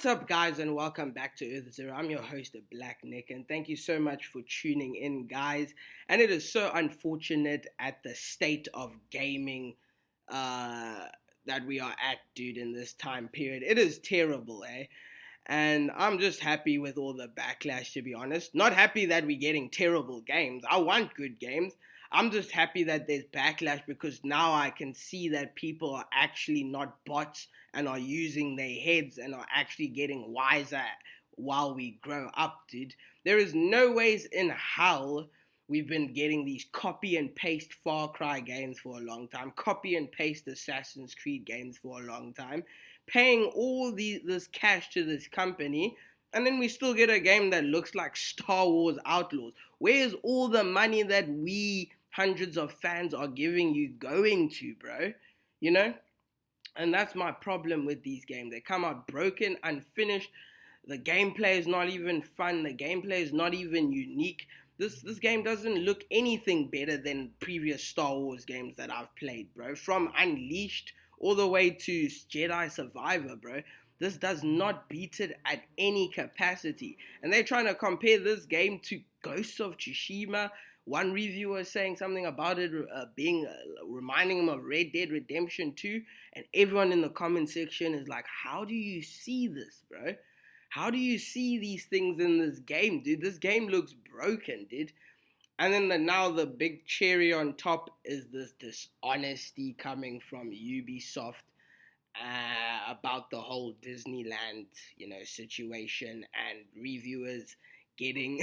What's up, guys, and welcome back to Earth Zero. I'm your host, Black Nick, and thank you so much for tuning in, guys. And it is so unfortunate at the state of gaming that we are at, dude, in this time period. It is terrible, eh? And I'm just happy with all the backlash, to be honest. Not happy that we're getting terrible games. I want good games. I'm just happy that there's backlash because now I can see that people are actually not bots and are using their heads and are actually getting wiser while we grow up, dude. There is no ways in hell we've been getting these copy and paste Far Cry games for a long time, copy and paste Assassin's Creed games for a long time, paying all this cash to this company, and then we still get a game that looks like Star Wars Outlaws. Where's all the money that we hundreds of fans are giving you going to, bro? You know? And that's my problem with these games. They come out broken, unfinished. The gameplay is not even fun. The gameplay is not even unique. This game doesn't look anything better than previous Star Wars games that I've played, bro. From Unleashed all the way to Jedi Survivor, bro. This does not beat it at any capacity. And they're trying to compare this game to Ghosts of Tsushima. One reviewer saying something about it reminding him of Red Dead Redemption 2. And everyone in the comment section is like, how do you see this, bro? How do you see these things in this game, dude? This game looks broken, dude. And then now the big cherry on top is this dishonesty coming from Ubisoft about the whole Disneyland, situation, and reviewers getting,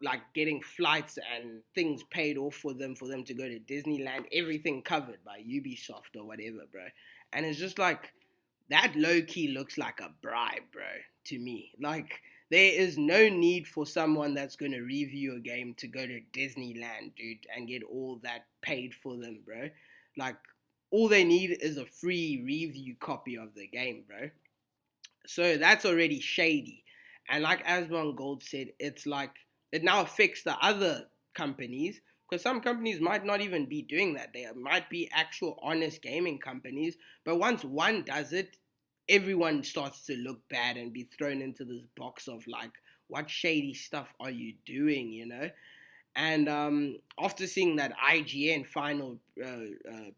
like getting flights and things paid off for them to go to Disneyland, everything covered by Ubisoft or whatever, bro. And it's just like, that low-key looks like a bribe, bro, to me. Like, there is no need for someone that's going to review a game to go to Disneyland, dude, and get all that paid for them, bro. Like, all they need is a free review copy of the game, bro. So that's already shady. And like Asmon Gold said, it's like, it now affects the other companies, because some companies might not even be doing that. They might be actual honest gaming companies, but once one does it, everyone starts to look bad and be thrown into this box of like, what shady stuff are you doing, And after seeing that IGN final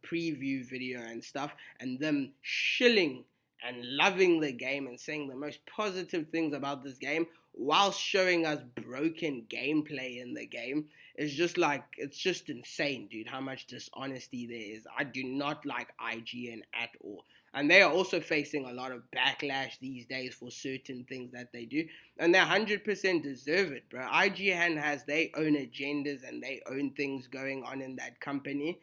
preview video and stuff, and them shilling and loving the game and saying the most positive things about this game while showing us broken gameplay in the game, it's just insane, dude, how much dishonesty there is. I do not like IGN at all. And they are also facing a lot of backlash these days for certain things that they do. And they 100% deserve it, bro. IGN has their own agendas and their own things going on in that company.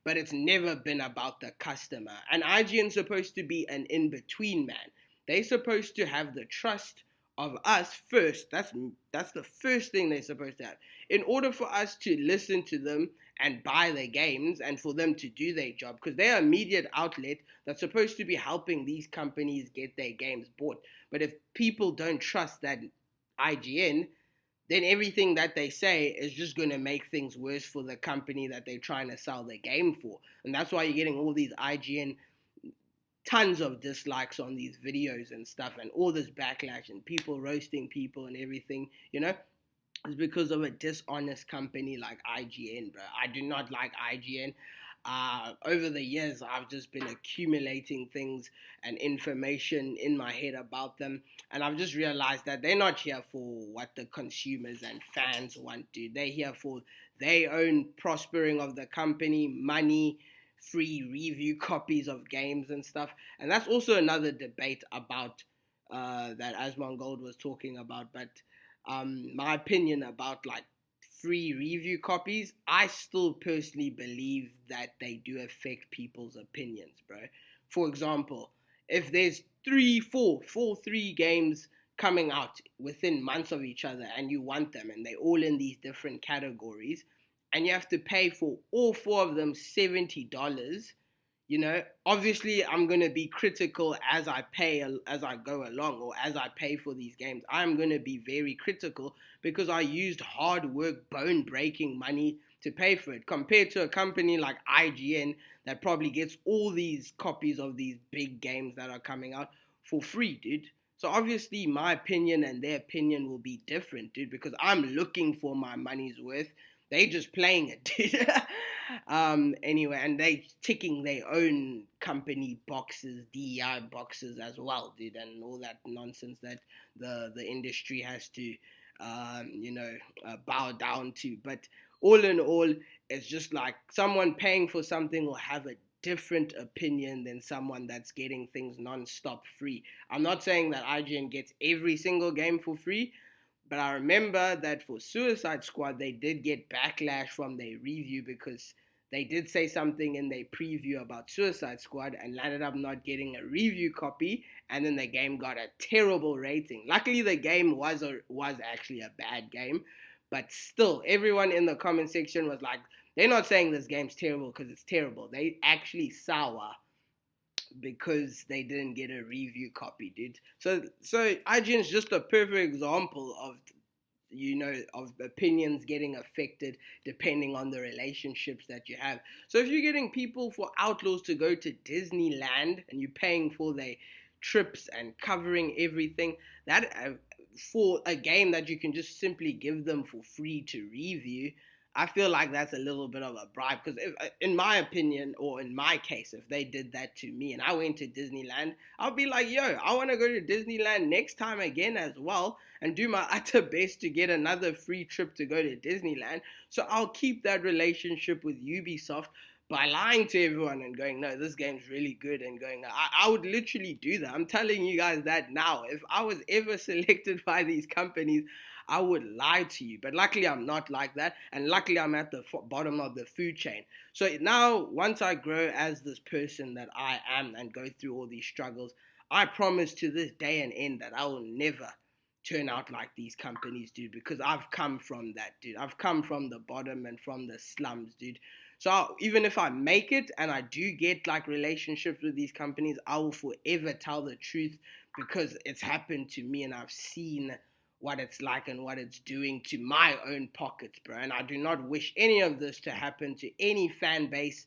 But it's never been about the customer. And IGN's supposed to be an in-between man. They're supposed to have the trust of us first. That's the first thing they're supposed to have. In order for us to listen to them and buy their games and for them to do their job, because they're a media outlet that's supposed to be helping these companies get their games bought. But if people don't trust that IGN, then everything that they say is just going to make things worse for the company that they're trying to sell their game for. And that's why you're getting all these IGN, tons of dislikes on these videos and stuff, and all this backlash and people roasting people and everything, It's because of a dishonest company like IGN, bro. I do not like IGN. Over the years, I've just been accumulating things and information in my head about them, and I've just realized that they're not here for what the consumers and fans want, dude. They're here for their own prospering of the company, money, free review copies of games and stuff. And that's also another debate about that Asmon Gold was talking about. But my opinion about like free review copies, I still personally believe that they do affect people's opinions, bro. For example, if there's three games coming out within months of each other and you want them and they're all in these different categories and you have to pay for all four of them $70, obviously I'm going to be critical as I go along, or as I pay for these games. I'm going to be very critical because I used hard work, bone-breaking money to pay for it, compared to a company like IGN that probably gets all these copies of these big games that are coming out for free, dude. So obviously my opinion and their opinion will be different, dude, because I'm looking for my money's worth. They just playing it, dude. Anyway, and they ticking their own company boxes, DEI boxes as well, dude, and all that nonsense that the industry has to, bow down to. But all in all, it's just like someone paying for something will have a different opinion than someone that's getting things non-stop free. I'm not saying that IGN gets every single game for free, but I remember that for Suicide Squad, they did get backlash from their review because they did say something in their preview about Suicide Squad and landed up not getting a review copy, and then the game got a terrible rating. Luckily, the game was actually a bad game, but still, everyone in the comment section was like, they're not saying this game's terrible because it's terrible. They actually sour because they didn't get a review copy, dude. So IGN is just a perfect example of of opinions getting affected depending on the relationships that you have. So if you're getting people for Outlaws to go to Disneyland and you're paying for their trips and covering everything, that for a game that you can just simply give them for free to review, I feel like that's a little bit of a bribe because, in my opinion, or in my case, if they did that to me and I went to Disneyland, I'll be like, yo, I want to go to Disneyland next time again as well and do my utter best to get another free trip to go to Disneyland. So I'll keep that relationship with Ubisoft by lying to everyone and going, no, this game's really good, and going, I would literally do that. I'm telling you guys that now. If I was ever selected by these companies, I would lie to you. But luckily, I'm not like that. And luckily, I'm at the bottom of the food chain. So now, once I grow as this person that I am and go through all these struggles, I promise to this day and end that I will never turn out like these companies, dude, because I've come from that, dude. I've come from the bottom and from the slums, dude. So even if I make it and I do get like relationships with these companies, I will forever tell the truth because it's happened to me and I've seen what it's like and what it's doing to my own pockets, bro. And I do not wish any of this to happen to any fan base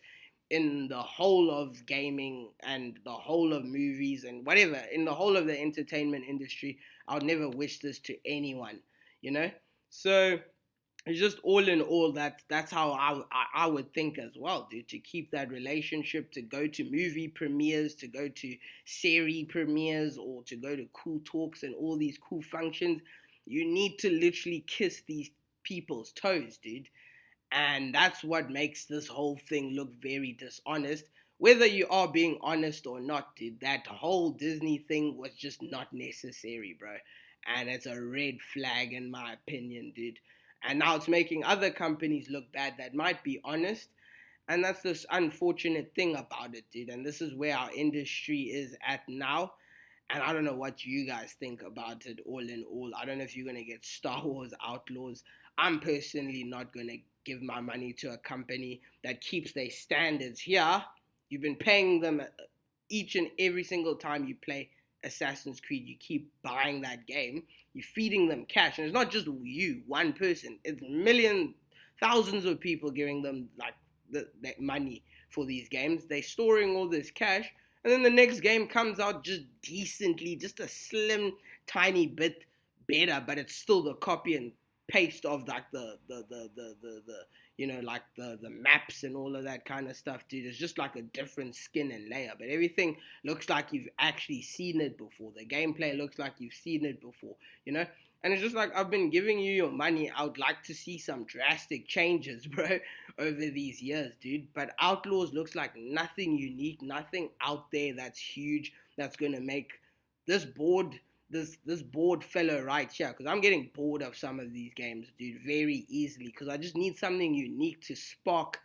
in the whole of gaming and the whole of movies and whatever, in the whole of the entertainment industry. I would never wish this to anyone, you know? So it's just all in all that's how I would think as well, dude, to keep that relationship, to go to movie premieres, to go to series premieres, or to go to cool talks and all these cool functions. You need to literally kiss these people's toes, dude. And that's what makes this whole thing look very dishonest. Whether you are being honest or not, dude, that whole Disney thing was just not necessary, bro. And it's a red flag in my opinion, dude. And now it's making other companies look bad that might be honest. And that's this unfortunate thing about it, dude. And this is where our industry is at now. And I don't know what you guys think about it all in all. I don't know if you're going to get Star Wars Outlaws. I'm personally not going to give my money to a company that keeps their standards here. You've been paying them each and every single time you play Assassin's Creed. You keep buying that game. You're feeding them cash. And it's not just you, one person. It's millions, thousands of people giving them like that money for these games. They're storing all this cash. And then the next game comes out just decently, just a slim, tiny bit better, but it's still the copy and paste of like the the maps and all of that kind of stuff, dude. It's just like a different skin and layer, but everything looks like you've actually seen it before. The gameplay looks like you've seen it before, you know. And it's just like, I've been giving you your money. I would like to see some drastic changes, bro, over these years, dude. But Outlaws looks like nothing unique, nothing out there that's huge, that's gonna make this board fellow right here, because I'm getting bored of some of these games, dude, very easily, because I just need something unique to spark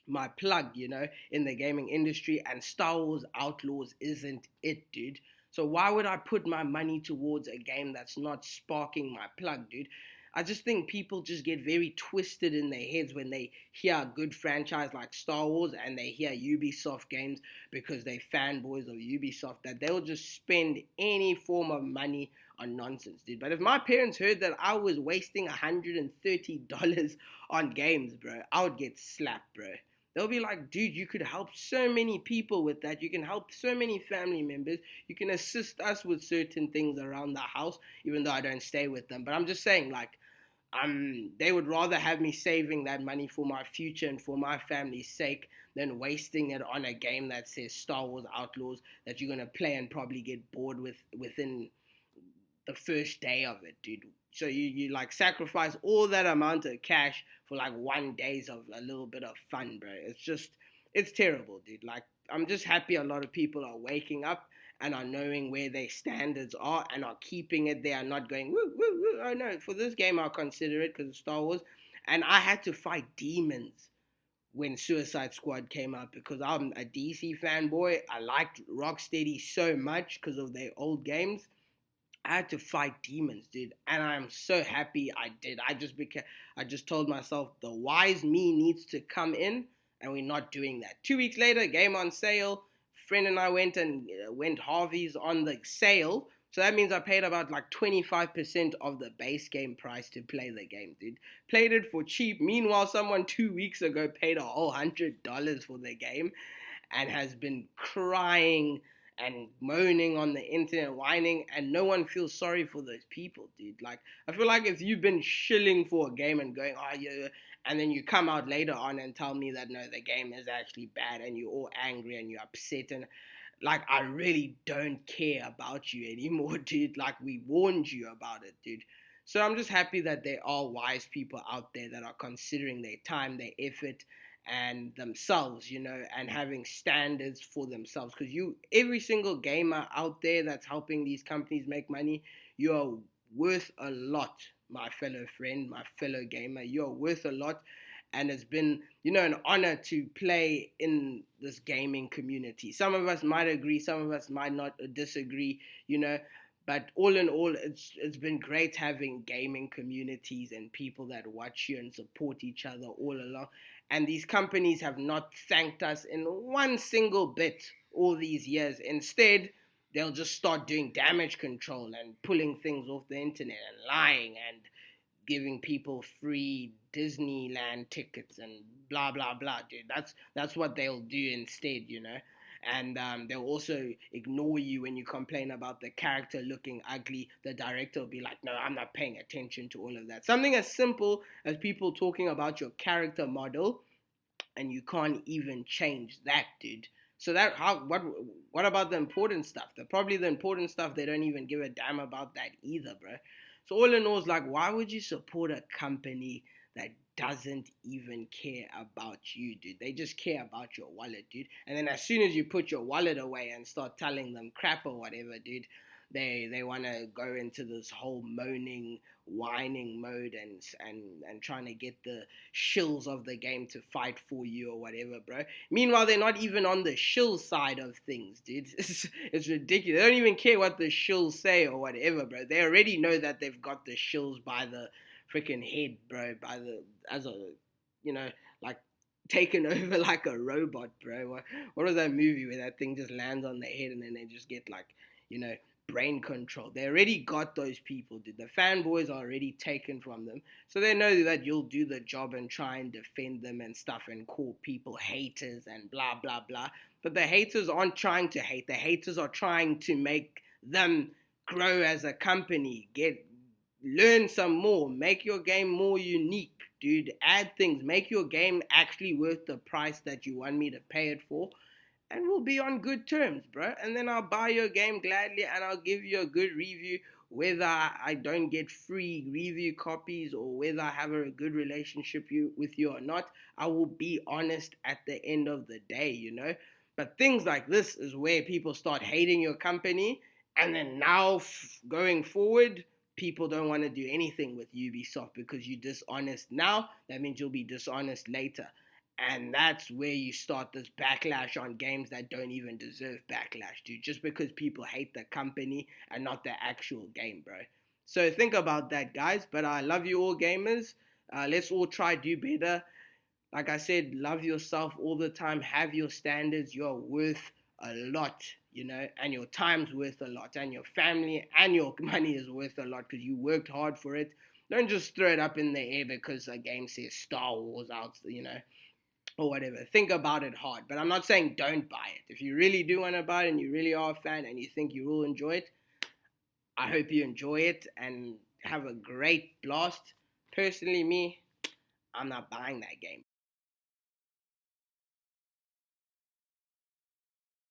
my plug, you know, in the gaming industry, and Star Wars Outlaws isn't it, dude. So why would I put my money towards a game that's not sparking my plug, dude? I just think people just get very twisted in their heads when they hear a good franchise like Star Wars and they hear Ubisoft games because they're fanboys of Ubisoft, that they'll just spend any form of money on nonsense, dude. But if my parents heard that I was wasting $130 on games, bro, I would get slapped, bro. they'll be like, dude, you could help so many people with that. You can help so many family members. You can assist us with certain things around the house, even though I don't stay with them. But I'm just saying, like, they would rather have me saving that money for my future and for my family's sake than wasting it on a game that says Star Wars Outlaws that you're gonna play and probably get bored within the first day of it, dude. So you like sacrifice all that amount of cash for like 1 days of a little bit of fun, bro. It's terrible, dude. Like, I'm just happy a lot of people are waking up and are knowing where their standards are and are keeping it. They are not going woo woo woo. Oh no, for this game I'll consider it because it's Star Wars. And I had to fight demons when Suicide Squad came out because I'm a DC fanboy. I liked Rocksteady so much because of their old games. I had to fight demons, dude, and I'm so happy I did. I just told myself the wise me needs to come in, and we're not doing that. 2 weeks later, game on sale. Friend and I went Harvey's on the sale, so that means I paid about like 25% of the base game price to play the game, dude. Played it for cheap. Meanwhile, someone 2 weeks ago paid a whole $100 for the game, and has been crying and moaning on the internet, whining, and no one feels sorry for those people, dude. Like, I feel like if you've been shilling for a game and going, oh, yeah, and then you come out later on and tell me that, no, the game is actually bad, and you're all angry and you're upset, and, like, I really don't care about you anymore, dude. Like, we warned you about it, dude. So I'm just happy that there are wise people out there that are considering their time, their effort, and themselves, and having standards for themselves. Because every single gamer out there that's helping these companies make money, you are worth a lot, my fellow friend, my fellow gamer. You're worth a lot. And it's been, an honor to play in this gaming community. Some of us might agree, some of us might not disagree, But all in all, it's been great having gaming communities and people that watch you and support each other all along. And these companies have not thanked us in one single bit all these years. Instead, they'll just start doing damage control and pulling things off the internet and lying and giving people free Disneyland tickets and blah blah blah, dude. That's what they'll do instead. And they'll also ignore you when you complain about the character looking ugly. The director will be like, no, I'm not paying attention to all of that. Something as simple as people talking about your character model, and you can't even change that, dude. So what about the important stuff? Probably the important stuff, they don't even give a damn about that either, bro. So all in all, it's like, why would you support a company that doesn't even care about you, dude? They just care about your wallet, dude. And then as soon as you put your wallet away and start telling them crap or whatever, dude, they want to go into this whole moaning, whining mode and trying to get the shills of the game to fight for you or whatever, bro. Meanwhile, they're not even on the shill side of things, dude. It's ridiculous. They don't even care what the shills say or whatever, bro. They already know that they've got the shills by the freaking head, bro. Like taken over like a robot, bro. What was that movie where that thing just lands on their head and then they just get like, brain control? They already got those people, dude. The fanboys are already taken from them. So they know that you'll do the job and try and defend them and stuff and call people haters and blah, blah, blah. But the haters aren't trying to hate. The haters are trying to make them grow as a company. Learn some more. Make your game more unique, dude. Add things. Make your game actually worth the price that you want me to pay it for. And we'll be on good terms, bro. And then I'll buy your game gladly and I'll give you a good review, whether I don't get free review copies or whether I have a good relationship with you or not. I will be honest at the end of the day, But things like this is where people start hating your company. And then now going forward, people don't want to do anything with Ubisoft because you're dishonest now. That means you'll be dishonest later. And that's where you start this backlash on games that don't even deserve backlash, dude. Just because people hate the company and not the actual game, bro. So think about that, guys. But I love you all, gamers. Let's all try do better. Like I said, love yourself all the time. Have your standards. You're worth a lot, and your time's worth a lot. And your family and your money is worth a lot because you worked hard for it. Don't just throw it up in the air because a game says Star Wars out, or whatever. Think about it hard. But I'm not saying don't buy it. If you really do want to buy it and you really are a fan and you think you will enjoy it, I hope you enjoy it and have a great blast. Personally, me, I'm not buying that game.